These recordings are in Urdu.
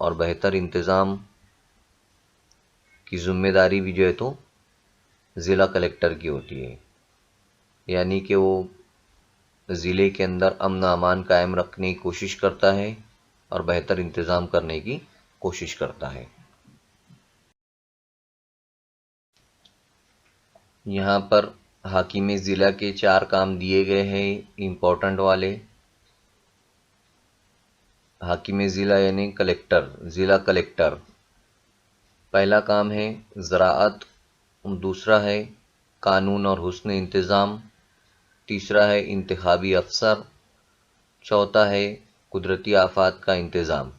اور بہتر انتظام کی ذمہ داری بھی جو ہے تو ضلع کلکٹر کی ہوتی ہے، یعنی کہ وہ ضلع کے اندر امن و امان قائم رکھنے کی کوشش کرتا ہے اور بہتر انتظام کرنے کی کوشش کرتا ہے۔ یہاں پر حاکم ضلع کے 4 کام دیے گئے ہیں امپورٹنٹ والے۔ حاکم ضلع یعنی کلکٹر، ضلع کلکٹر، پہلا کام ہے زراعت، دوسرا ہے قانون اور حسن انتظام، تیسرا ہے انتخابی افسر، چوتھا ہے قدرتی آفات کا انتظام۔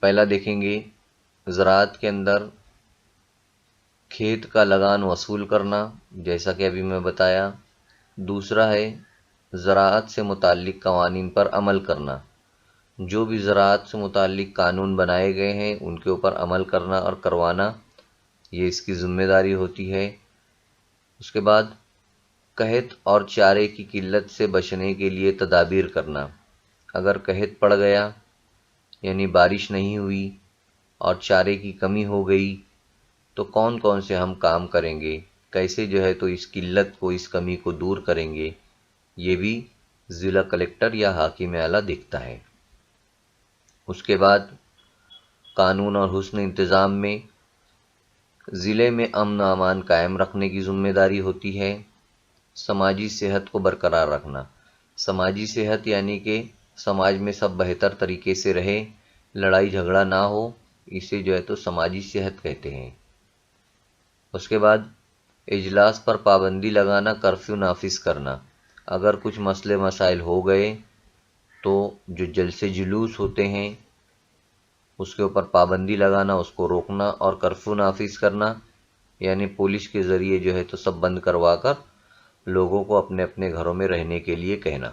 پہلا دیکھیں گے زراعت کے اندر کھیت کا لگان وصول کرنا، جیسا کہ ابھی میں بتایا۔ دوسرا ہے زراعت سے متعلق قوانین پر عمل کرنا، جو بھی زراعت سے متعلق قانون بنائے گئے ہیں ان کے اوپر عمل کرنا اور کروانا، یہ اس کی ذمہ داری ہوتی ہے۔ اس کے بعد قحط اور چارے کی قلت سے بچنے کے لیے تدابیر کرنا۔ اگر قحط پڑ گیا یعنی بارش نہیں ہوئی اور چارے کی کمی ہو گئی تو کون کون سے ہم کام کریں گے، کیسے جو ہے تو اس قلت کو، اس کمی کو دور کریں گے، یہ بھی ضلع کلکٹر یا حاکم اعلیٰ دیکھتا ہے۔ اس کے بعد قانون اور حسن انتظام میں ضلع میں امن و امان قائم رکھنے کی ذمہ داری ہوتی ہے۔ سماجی صحت کو برقرار رکھنا، سماجی صحت یعنی کہ سماج میں سب بہتر طریقے سے رہے، لڑائی جھگڑا نہ ہو، اسے جو ہے تو سماجی صحت کہتے ہیں۔ اس کے بعد اجلاس پر پابندی لگانا، کرفیو نافذ کرنا۔ اگر کچھ مسئلے مسائل ہو گئے تو جو جلسے جلوس ہوتے ہیں اس کے اوپر پابندی لگانا، اس کو روکنا اور کرفیو نافذ کرنا، یعنی پولیس کے ذریعے جو ہے تو سب بند کروا کر لوگوں کو اپنے اپنے گھروں میں رہنے کے لیے کہنا۔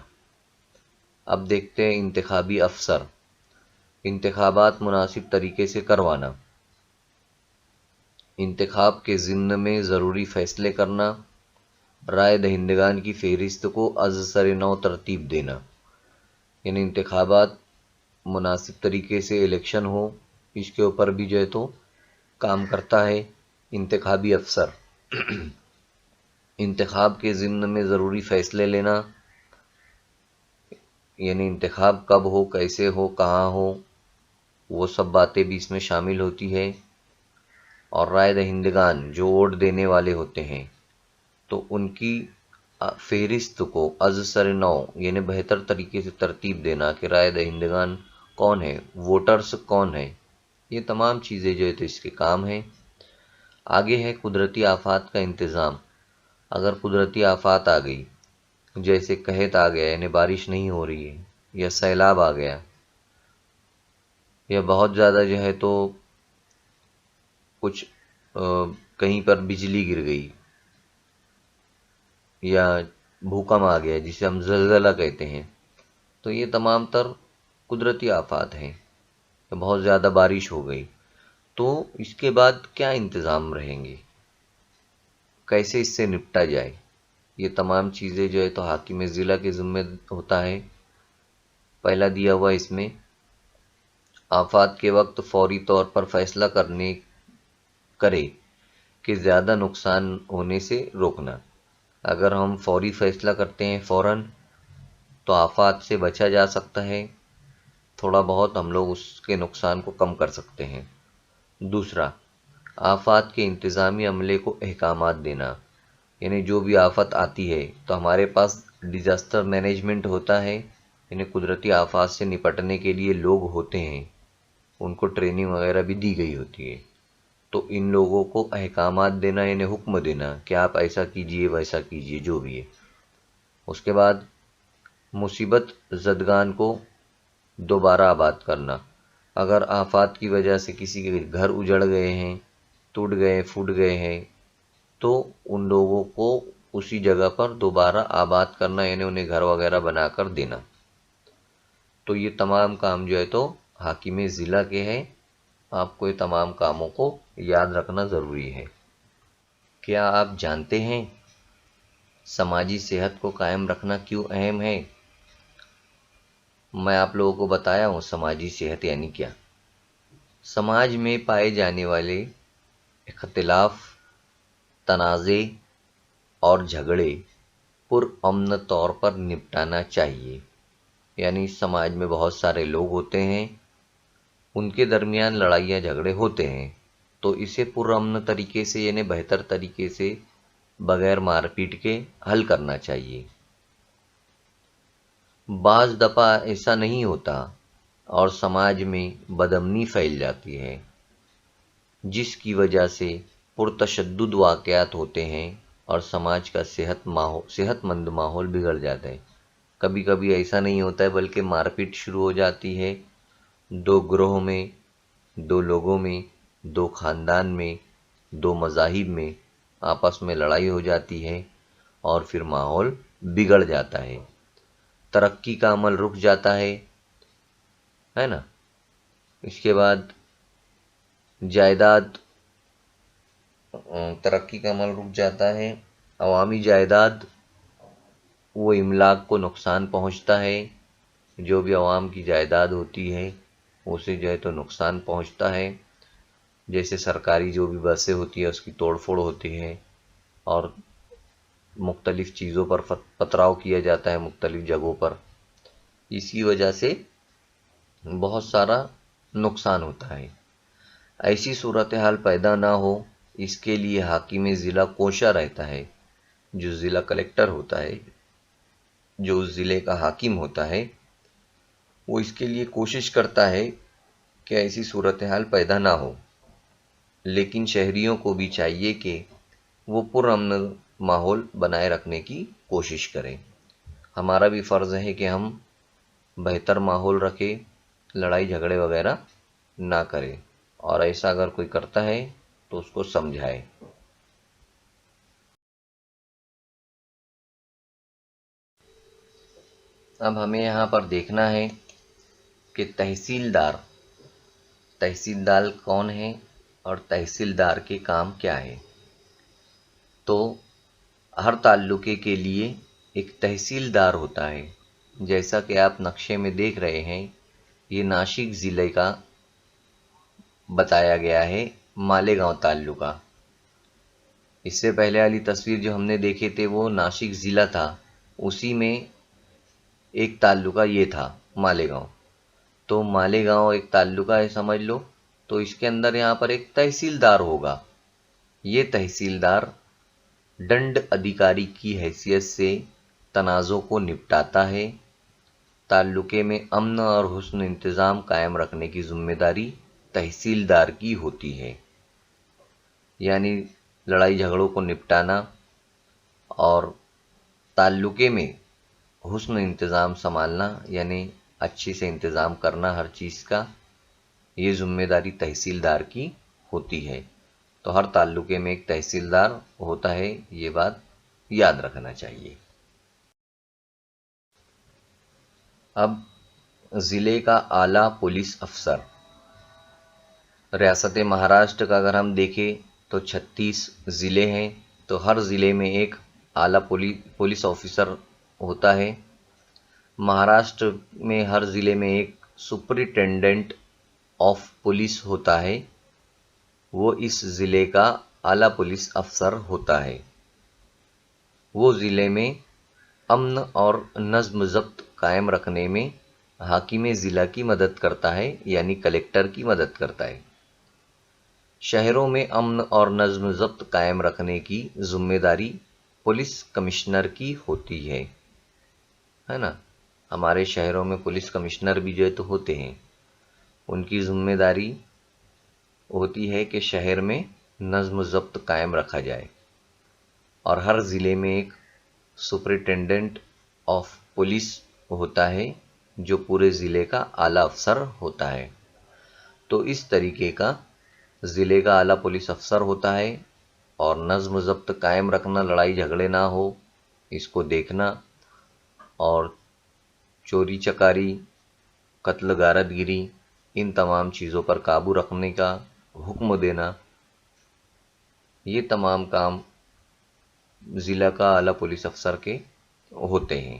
اب دیکھتے ہیں انتخابی افسر، انتخابات مناسب طریقے سے کروانا، انتخاب کے ضمن میں ضروری فیصلے کرنا، رائے دہندگان کی فہرست کو از سر نو ترتیب دینا، یعنی انتخابات مناسب طریقے سے الیکشن ہو، اس کے اوپر بھی جو ہے تو کام کرتا ہے انتخابی افسر۔ انتخاب کے ضمن میں ضروری فیصلے لینا، یعنی انتخاب کب ہو، کیسے ہو، کہاں ہو، وہ سب باتیں بھی اس میں شامل ہوتی ہے۔ اور رائے دہندگان جو ووٹ دینے والے ہوتے ہیں تو ان کی فہرست کو از سر نو یعنی بہتر طریقے سے ترتیب دینا کہ رائے دہندگان کون ہے، ووٹرز کون ہے، یہ تمام چیزیں جو ہے تو اس کے کام ہیں۔ آگے ہے قدرتی آفات کا انتظام۔ اگر قدرتی آفات آ گئی، جیسے قحط آ گیا یعنی بارش نہیں ہو رہی ہے، یا سیلاب آ گیا، یا بہت زیادہ جو ہے تو کچھ کہیں پر بجلی گر گئی، یا بھوکم آ گیا جسے ہم زلزلہ کہتے ہیں، تو یہ تمام تر قدرتی آفات ہیں۔ بہت زیادہ بارش ہو گئی تو اس کے بعد کیا انتظام رہیں گے، کیسے اس سے نپٹا جائے، یہ تمام چیزیں جو ہے تو حاکم ضلع کے ذمہ ہوتا ہے۔ پہلا دیا ہوا اس میں آفات کے وقت فوری طور پر فیصلہ کرے کہ زیادہ نقصان ہونے سے روکنا۔ اگر ہم فوری فیصلہ کرتے ہیں فوراً تو آفات سے بچا جا سکتا ہے، تھوڑا بہت ہم لوگ اس کے نقصان کو کم کر سکتے ہیں۔ دوسرا، آفات کے انتظامی عملے کو احکامات دینا، یعنی جو بھی آفت آتی ہے تو ہمارے پاس ڈیزاسٹر مینجمنٹ ہوتا ہے، یعنی قدرتی آفات سے نپٹنے کے لیے لوگ ہوتے ہیں، ان کو ٹریننگ وغیرہ بھی دی گئی ہوتی ہے، تو ان لوگوں کو احکامات دینا یعنی حکم دینا کہ آپ ایسا کیجئے ویسا کیجئے جو بھی ہے۔ اس کے بعد مصیبت زدگان کو دوبارہ آباد کرنا۔ اگر آفات کی وجہ سے کسی کے گھر اجڑ گئے ہیں، ٹوٹ گئے، پھوٹ گئے ہیں، تو ان لوگوں کو اسی جگہ پر دوبارہ آباد کرنا، یعنی انہیں گھر وغیرہ بنا کر دینا۔ تو یہ تمام کام جو ہے تو حاکم ضلع کے ہیں، آپ کو یہ تمام کاموں کو یاد رکھنا ضروری ہے۔ کیا آپ جانتے ہیں سماجی صحت کو قائم رکھنا کیوں اہم ہے؟ میں آپ لوگوں کو بتایا ہوں سماجی صحت یعنی کیا۔ سماج میں پائے جانے والے اختلاف، تنازع اور جھگڑے پرامن طور پر نپٹانا چاہیے۔ یعنی سماج میں بہت سارے لوگ ہوتے ہیں، ان کے درمیان لڑائیاں جھگڑے ہوتے ہیں، تو اسے پرامن طریقے سے یعنی بہتر طریقے سے بغیر مار پیٹ کے حل کرنا چاہیے۔ بعض دفعہ ایسا نہیں ہوتا اور سماج میں بدامنی پھیل جاتی ہے، جس کی وجہ سے پرتشدد واقعات ہوتے ہیں اور سماج کا صحت مند ماحول بگڑ جاتا ہے۔ کبھی کبھی ایسا نہیں ہوتا ہے بلکہ مار پیٹ شروع ہو جاتی ہے، دو گروہ میں، دو لوگوں میں، دو خاندان میں، دو مذاہب میں آپس میں لڑائی ہو جاتی ہے اور پھر ماحول بگڑ جاتا ہے، ترقی کا عمل رک جاتا ہے نا۔ اس کے بعد جائیداد، ترقی کا عمل رک جاتا ہے، عوامی جائیداد وہ املاک کو نقصان پہنچتا ہے، جو بھی عوام کی جائیداد ہوتی ہے اسے جو ہے تو نقصان پہنچتا ہے، جیسے سرکاری جو بھی بسیں ہوتی ہیں اس کی توڑ پھوڑ ہوتی ہے اور مختلف چیزوں پر پتھراؤ کیا جاتا ہے مختلف جگہوں پر، اس کی وجہ سے بہت سارا نقصان ہوتا ہے۔ ایسی صورتحال پیدا نہ ہو اس کے لیے حاکم ضلع کوشاں رہتا ہے، جو ضلع کلیکٹر ہوتا ہے، جو اس ضلع کا حاکم ہوتا ہے، وہ اس کے لیے کوشش کرتا ہے کہ ایسی صورتحال پیدا نہ ہو، لیکن شہریوں کو بھی چاہیے کہ وہ پرامن ماحول بنائے رکھنے کی کوشش کریں۔ ہمارا بھی فرض ہے کہ ہم بہتر ماحول رکھیں، لڑائی جھگڑے وغیرہ نہ کریں، اور ایسا اگر کوئی کرتا ہے تو اس کو سمجھائے۔ اب ہمیں یہاں پر دیکھنا ہے کہ تحصیلدار کون ہے اور تحصیلدار کے کام کیا ہے۔ تو ہر تعلقے کے لیے ایک تحصیلدار ہوتا ہے، جیسا کہ آپ نقشے میں دیکھ رہے ہیں، یہ ناسک ضلع کا بتایا گیا ہے مالیگاؤں تعلقہ۔ اس سے پہلے والی تصویر جو ہم نے دیکھے تھے وہ ناسک ضلع تھا، اسی میں ایک تعلقہ یہ تھا مالیگاؤں۔ تو مالیگاؤں ایک تعلقہ ہے سمجھ لو، تو اس کے اندر یہاں پر ایک تحصیلدار ہوگا۔ یہ تحصیلدار ڈنڈ ادھیکاری کی حیثیت سے تنازع کو نپٹاتا ہے۔ تعلقے میں امن اور حسن انتظام قائم رکھنے کی ذمہ داری تحصیلدار کی ہوتی ہے، یعنی لڑائی جھگڑوں کو نپٹانا اور تعلقے میں حسن انتظام سنبھالنا، یعنی اچھے سے انتظام کرنا ہر چیز کا، یہ ذمہ داری تحصیلدار کی ہوتی ہے۔ تو ہر تعلقے میں ایک تحصیلدار ہوتا ہے، یہ بات یاد رکھنا چاہیے۔ اب ضلع کا اعلیٰ پولیس افسر، ریاست مہاراشٹر کا اگر ہم دیکھیں تو 36 ضلع ہیں، تو ہر ضلع میں ایک اعلیٰ پولیس آفیسر ہوتا ہے۔ مہاراشٹر میں ہر ضلع میں ایک سپرنٹینڈنٹ آف پولیس ہوتا ہے، وہ اس ضلع کا اعلیٰ پولیس افسر ہوتا ہے۔ وہ ضلع میں امن اور نظم و ضبط قائم رکھنے میں حاکم ضلع کی مدد کرتا ہے، یعنی کلیکٹر کی مدد کرتا ہے۔ شہروں میں امن اور نظم و ضبط قائم رکھنے کی ذمہ داری پولیس کمشنر کی ہوتی ہے نا۔ ہمارے شہروں میں پولیس کمشنر بھی جو ہے تو ہوتے ہیں، ان کی ذمہ داری ہوتی ہے کہ شہر میں نظم و ضبط قائم رکھا جائے، اور ہر ضلع میں ایک سپرنٹینڈنٹ آف پولیس ہوتا ہے جو پورے ضلع کا اعلیٰ افسر ہوتا ہے۔ تو اس طریقے کا ضلع کا اعلیٰ پولیس افسر ہوتا ہے، اور نظم و ضبط قائم رکھنا، لڑائی جھگڑے نہ ہو اس کو دیکھنا، اور چوری چکاری، قتل غارت گری، ان تمام چیزوں پر قابو رکھنے کا حکم دینا، یہ تمام کام ضلع کا اعلیٰ پولیس افسر کے ہوتے ہیں۔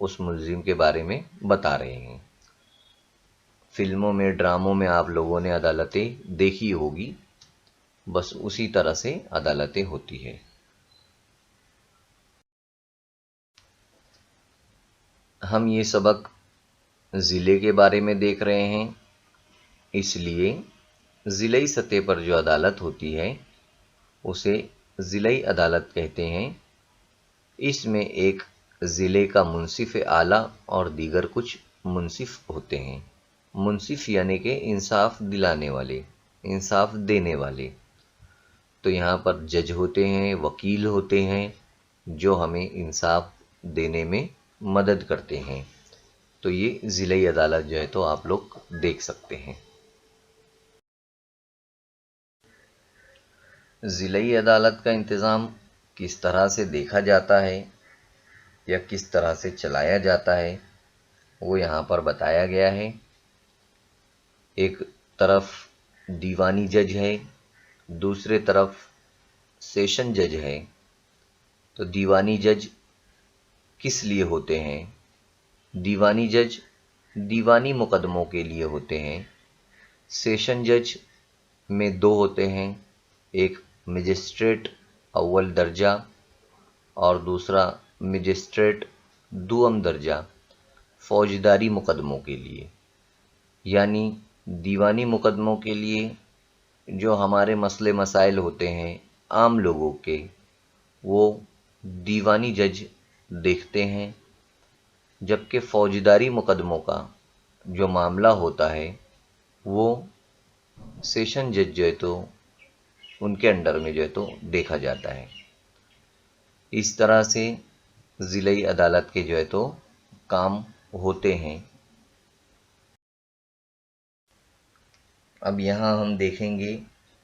اس ملزم کے بارے میں بتا رہے ہیں۔ فلموں میں، ڈراموں میں آپ لوگوں نے عدالتیں دیکھی ہوگی، بس اسی طرح سے عدالتیں ہوتی ہے۔ ہم یہ سبق ضلع کے بارے میں دیکھ رہے ہیں، اس لیے ضلعی سطح پر جو عدالت ہوتی ہے اسے ضلعی عدالت کہتے ہیں۔ اس میں ایک ضلع کا منصف اعلیٰ اور دیگر کچھ منصف ہوتے ہیں۔ منصف یعنی کہ انصاف دلانے والے، انصاف دینے والے۔ تو یہاں پر جج ہوتے ہیں، وکیل ہوتے ہیں جو ہمیں انصاف دینے میں مدد کرتے ہیں۔ تو یہ ضلعی عدالت جو ہے تو آپ لوگ دیکھ سکتے ہیں۔ ضلعی عدالت کا انتظام کس طرح سے دیکھا جاتا ہے یا کس طرح سے چلایا جاتا ہے وہ یہاں پر بتایا گیا ہے۔ ایک طرف دیوانی جج ہے، دوسرے طرف سیشن جج ہے۔ تو دیوانی جج کس لیے ہوتے ہیں؟ دیوانی جج دیوانی مقدموں کے لیے ہوتے ہیں۔ سیشن جج میں دو ہوتے ہیں، ایک مجسٹریٹ اول درجہ اور دوسرا مجسٹریٹ دوم درجہ فوجداری مقدموں کے لیے۔ یعنی دیوانی مقدموں کے لیے جو ہمارے مسئلے مسائل ہوتے ہیں عام لوگوں کے، وہ دیوانی جج دیکھتے ہیں، جبکہ فوجداری مقدموں کا جو معاملہ ہوتا ہے وہ سیشن جج جو ہے تو ان کے انڈر میں جو ہے تو دیکھا جاتا ہے۔ اس طرح سے ضلعی عدالت کے جو ہے تو کام ہوتے ہیں۔ اب یہاں ہم دیکھیں گے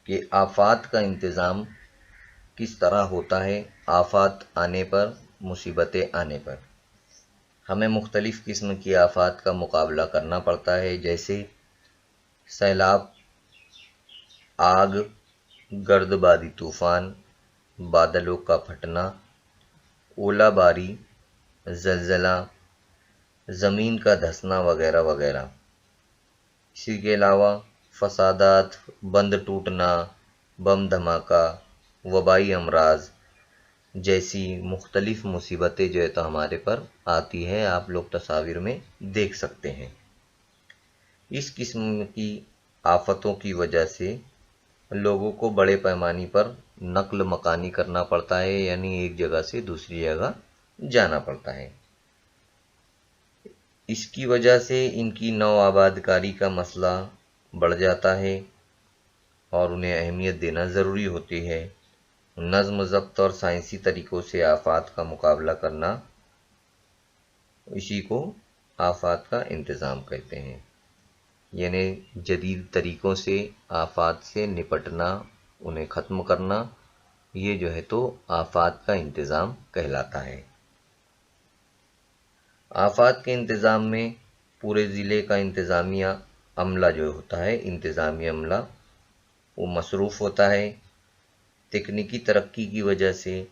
کہ آفات کا انتظام کس طرح ہوتا ہے۔ آفات آنے پر، مصیبتیں آنے پر ہمیں مختلف قسم کی آفات کا مقابلہ کرنا پڑتا ہے، جیسے سیلاب، آگ، گرد بادی طوفان، بادلوں کا پھٹنا، اولا باری، زلزلہ، زمین کا دھسنا وغیرہ وغیرہ۔ اسی کے علاوہ فسادات، بند ٹوٹنا، بم دھماکہ، وبائی امراض جیسی مختلف مصیبتیں جو ہے تو ہمارے پر آتی ہے، آپ لوگ تصاویر میں دیکھ سکتے ہیں۔ اس قسم کی آفتوں کی وجہ سے لوگوں کو بڑے پیمانے پر نقل مکانی کرنا پڑتا ہے، یعنی ایک جگہ سے دوسری جگہ جانا پڑتا ہے۔ اس کی وجہ سے ان کی نو آباد کاری کا مسئلہ بڑھ جاتا ہے اور انہیں اہمیت دینا ضروری ہوتی ہے۔ نظم و ضبط اور سائنسی طریقوں سے آفات کا مقابلہ کرنا، اسی کو آفات کا انتظام کہتے ہیں۔ یعنی جدید طریقوں سے آفات سے نپٹنا، انہیں ختم کرنا، یہ جو ہے تو آفات کا انتظام کہلاتا ہے۔ آفات کے انتظام میں پورے ضلع کا انتظامیہ عملہ جو ہوتا ہے، انتظامی عملہ، وہ مصروف ہوتا ہے۔ تکنیکی ترقی کی وجہ سے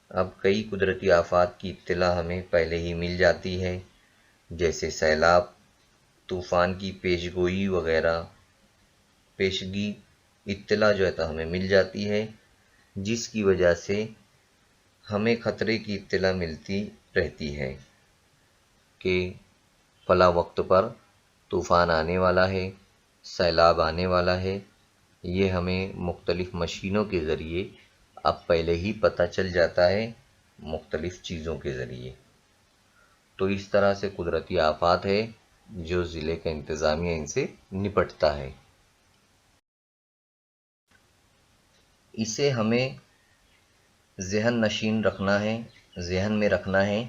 اب کئی قدرتی آفات کی اطلاع ہمیں پہلے ہی مل جاتی ہے، جیسے سیلاب، طوفان کی پیشگوئی وغیرہ، پیشگی اطلاع جو ہے تو ہمیں مل جاتی ہے، جس کی وجہ سے ہمیں خطرے کی اطلاع ملتی رہتی ہے کہ فلاں وقت پر طوفان آنے والا ہے، سیلاب آنے والا ہے۔ یہ ہمیں مختلف مشینوں کے ذریعے اب پہلے ہی پتہ چل جاتا ہے، مختلف چیزوں کے ذریعے۔ تو اس طرح سے قدرتی آفات ہے جو ضلع کا انتظامیہ ان سے نپٹتا ہے۔ اسے ہمیں ذہن نشین رکھنا ہے، ذہن میں رکھنا ہے۔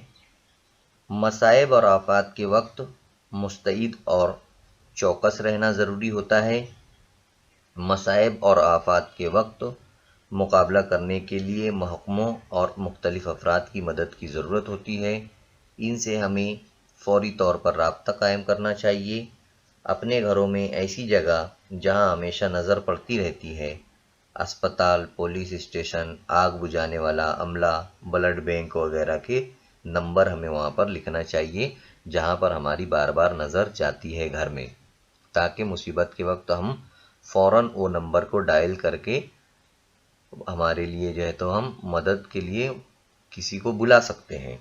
مصائب اور آفات کے وقت مستعد اور چوکس رہنا ضروری ہوتا ہے۔ مصائب اور آفات کے وقت مقابلہ کرنے کے لیے محکموں اور مختلف افراد کی مدد کی ضرورت ہوتی ہے۔ ان سے ہمیں فوری طور پر رابطہ قائم کرنا چاہیے۔ اپنے گھروں میں ایسی جگہ جہاں ہمیشہ نظر پڑتی رہتی ہے، اسپتال، پولیس اسٹیشن، آگ بجھانے والا عملہ، بلڈ بینک وغیرہ کے نمبر ہمیں وہاں پر لکھنا چاہیے جہاں پر ہماری بار بار نظر جاتی ہے گھر میں، تاکہ مصیبت کے وقت ہم فوراً وہ نمبر کو ڈائل کر کے ہمارے لیے جو ہے تو ہم مدد کے لیے کسی کو بلا سکتے ہیں،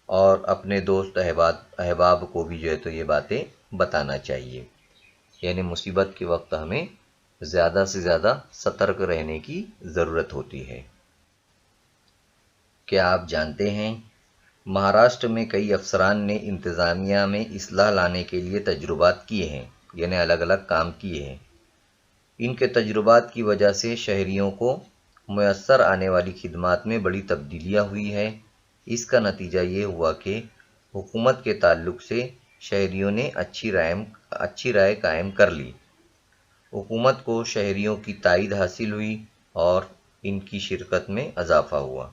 اور اپنے دوست احباب کو بھی جو ہے تو یہ باتیں بتانا چاہیے۔ یعنی مصیبت کے وقت ہمیں زیادہ سے زیادہ سترک رہنے کی ضرورت ہوتی ہے۔ کیا آپ جانتے ہیں مہاراشٹر میں کئی افسران نے انتظامیہ میں اصلاح لانے کے لیے تجربات کیے ہیں، یعنی الگ الگ کام کیے ہیں۔ ان کے تجربات کی وجہ سے شہریوں کو میسر آنے والی خدمات میں بڑی تبدیلیاں ہوئی ہے۔ اس کا نتیجہ یہ ہوا کہ حکومت کے تعلق سے شہریوں نے اچھی رائے قائم کر لی، حکومت کو شہریوں کی تائید حاصل ہوئی اور ان کی شرکت میں اضافہ ہوا،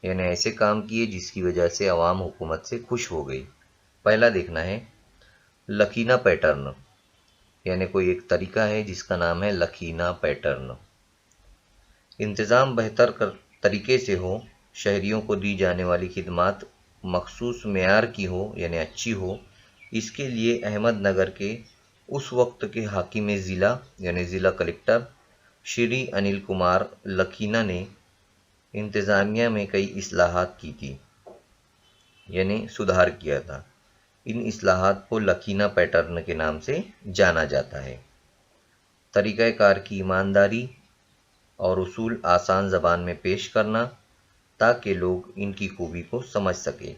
یعنی ایسے کام کیے جس کی وجہ سے عوام حکومت سے خوش ہو گئی۔ پہلا دیکھنا ہے لکھینا پیٹرن، یعنی کوئی ایک طریقہ ہے جس کا نام ہے لکھینا پیٹرن۔ انتظام بہتر طریقے سے ہو، شہریوں کو دی جانے والی خدمات مخصوص معیار کی ہو یعنی اچھی ہو، اس کے لیے احمد نگر کے اس وقت کے حاکم ضلع یعنی ضلع کلکٹر شری انل کمار لکھینا نے انتظامیہ میں کئی اصلاحات کی تھی، یعنی سدھار کیا تھا۔ ان اصلاحات کو لکھینا پیٹرن کے نام سے جانا جاتا ہے۔ طریقہ کار کی ایمانداری اور اصول آسان زبان میں پیش کرنا تاکہ لوگ ان کی خوبی کو سمجھ سکیں۔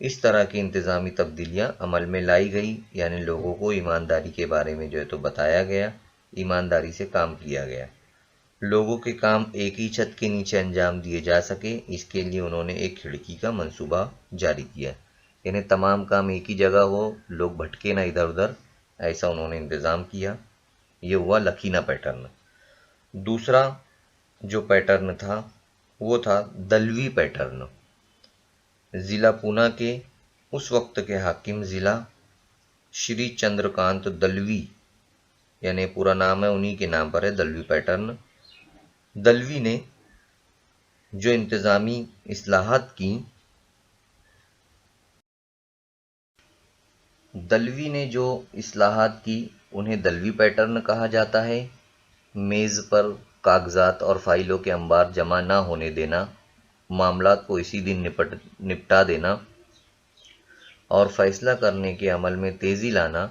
اس طرح کی انتظامی تبدیلیاں عمل میں لائی گئی، یعنی لوگوں کو ایمانداری کے بارے میں جو ہے تو بتایا گیا، ایمانداری سے کام کیا گیا، لوگوں کے کام ایک ہی چھت کے نیچے انجام دیے جا سکے، اس کے لیے انہوں نے ایک کھڑکی کا منصوبہ جاری کیا، یعنی تمام کام ایک ہی جگہ ہو، لوگ بھٹکے نہ ادھر ادھر، ایسا انہوں نے انتظام کیا۔ یہ ہوا لکھینا پیٹرن۔ دوسرا جو پیٹرن تھا وہ تھا دلوی پیٹرن۔ ضلع پونا کے اس وقت کے حاکم ضلع شری چندرکانت دلوی، یعنی پورا نام ہے انہی کے نام پر ہے دلوی پیٹرن۔ دلوی نے جو انتظامی اصلاحات کی، انہیں دلوی پیٹرن کہا جاتا ہے۔ میز پر کاغذات اور فائلوں کے انبار جمع نہ ہونے دینا، معاملات کو اسی دن نپٹا دینا اور فیصلہ کرنے کے عمل میں تیزی لانا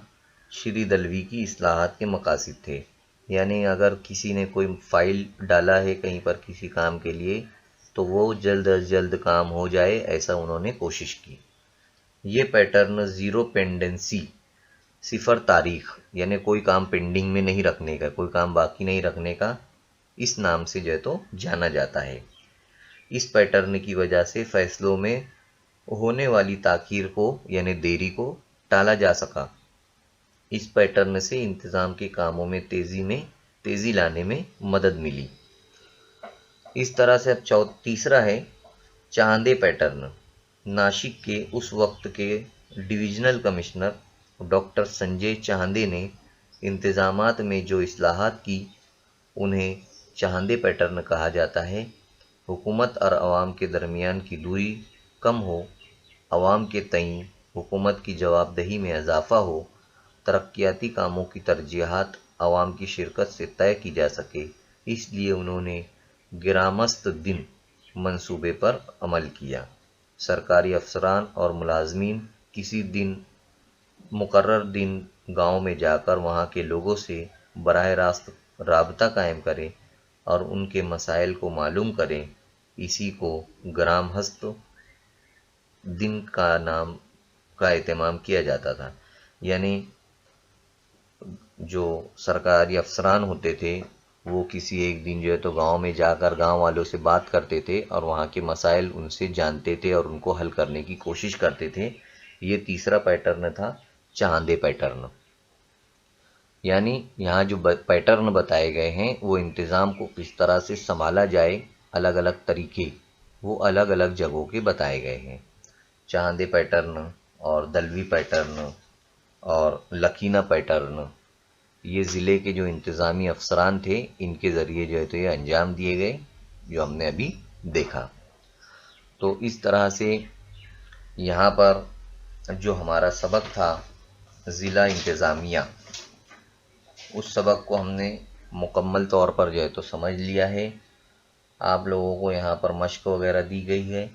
شری دلوی کی اصلاحات کے مقاصد تھے۔ یعنی اگر کسی نے کوئی فائل ڈالا ہے کہیں پر کسی کام کے لیے تو وہ جلد از جلد کام ہو جائے، ایسا انہوں نے کوشش کی۔ یہ پیٹرن زیرو پینڈنسی، صفر تاریخ، یعنی کوئی کام پینڈنگ میں نہیں رکھنے کا، کوئی کام باقی نہیں رکھنے کا، اس نام سے جو ہے تو جانا جاتا ہے۔ اس پیٹرن کی وجہ سے فیصلوں میں ہونے والی تاخیر کو یعنی دیری کو ٹالا جا سکا۔ اس پیٹرن سے انتظام کے کاموں میں تیزی لانے میں مدد ملی۔ اس طرح سے اب تیسرا ہے چاندے پیٹرن۔ ناسک کے اس وقت کے ڈویژنل کمشنر ڈاکٹر سنجے چاندے نے انتظامات میں جو اصلاحات کی انہیں چاندے پیٹرن کہا جاتا ہے۔ حکومت اور عوام کے درمیان کی دوری کم ہو، عوام کے تئیں حکومت کی جواب دہی میں اضافہ ہو، ترقیاتی کاموں کی ترجیحات عوام کی شرکت سے طے کی جا سکے، اس لیے انہوں نے گرامست دن منصوبے پر عمل کیا۔ سرکاری افسران اور ملازمین کسی مقرر دن گاؤں میں جا کر وہاں کے لوگوں سے براہ راست رابطہ قائم کریں اور ان کے مسائل کو معلوم کریں، اسی کو گرام ہست دن کا اہتمام کیا جاتا تھا۔ یعنی جو سرکاری افسران ہوتے تھے وہ کسی ایک دن جو ہے تو گاؤں میں جا کر گاؤں والوں سے بات کرتے تھے اور وہاں کے مسائل ان سے جانتے تھے اور ان کو حل کرنے کی کوشش کرتے تھے۔ یہ تیسرا پیٹرن تھا چاندے پیٹرن۔ یعنی یہاں جو پیٹرن بتائے گئے ہیں وہ انتظام کو کس طرح سے سنبھالا جائے، الگ الگ طریقے وہ الگ الگ جگہوں کے بتائے گئے ہیں۔ چاندے پیٹرن اور دلوی پیٹرن اور لکھینا پیٹرن، یہ ضلع کے جو انتظامی افسران تھے ان کے ذریعے جو ہے تو یہ انجام دیے گئے، جو ہم نے ابھی دیکھا۔ تو اس طرح سے یہاں پر جو ہمارا سبق تھا ضلع انتظامیہ، اس سبق کو ہم نے مکمل طور پر جو ہے تو سمجھ لیا ہے۔ آپ لوگوں کو یہاں پر مشق وغیرہ دی گئی ہے،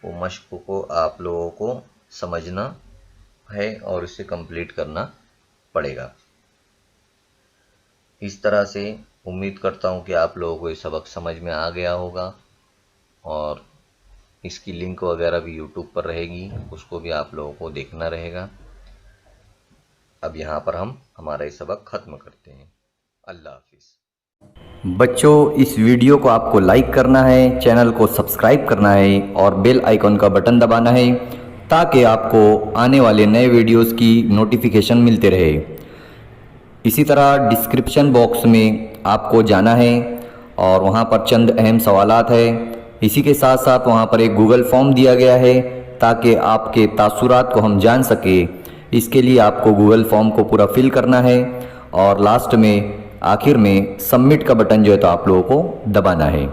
وہ مشق کو آپ لوگوں کو سمجھنا ہے اور اسے کمپلیٹ کرنا پڑے گا۔ اس طرح سے امید کرتا ہوں کہ آپ لوگوں کو یہ سبق سمجھ میں آ گیا ہوگا، اور اس کی لنک وغیرہ بھی یوٹیوب پر رہے گی، اس کو بھی آپ لوگوں کو دیکھنا رہے گا۔ اب یہاں پر ہم ہمارا یہ سبق ختم کرتے ہیں۔ اللہ حافظ۔ بچوں، اس ویڈیو کو آپ کو لائک کرنا ہے، چینل کو سبسکرائب کرنا ہے اور بیل آئیکن کا بٹن دبانا ہے تاکہ آپ کو آنے والے نئے ویڈیوز کی نوٹیفیکیشن ملتے رہے۔ اسی طرح ڈسکرپشن باکس میں آپ کو جانا ہے اور وہاں پر چند اہم سوالات ہیں۔ اسی کے ساتھ ساتھ وہاں پر ایک گوگل فارم دیا گیا ہے تاکہ آپ کے تاثرات کو ہم جان سکیں۔ اس کے لیے آپ کو گوگل فارم کو پورا فل کرنا ہے اور لاسٹ میں آخر میں سبمٹ کا بٹن جو ہے تو آپ لوگوں کو دبانا ہے۔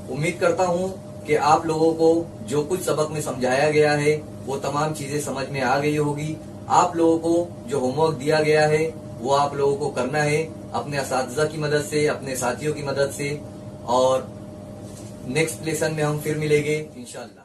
امید کرتا ہوں کہ آپ لوگوں کو جو کچھ سبق میں سمجھایا گیا ہے وہ تمام چیزیں سمجھ میں آ گئی ہوگی۔ آپ لوگوں کو جو ہوم ورک دیا گیا ہے وہ آپ لوگوں کو کرنا ہے اپنے اساتذہ کی مدد سے، اپنے ساتھیوں کی مدد سے، اور نیکسٹ لیسن میں ہم پھر ملیں گے انشاءاللہ۔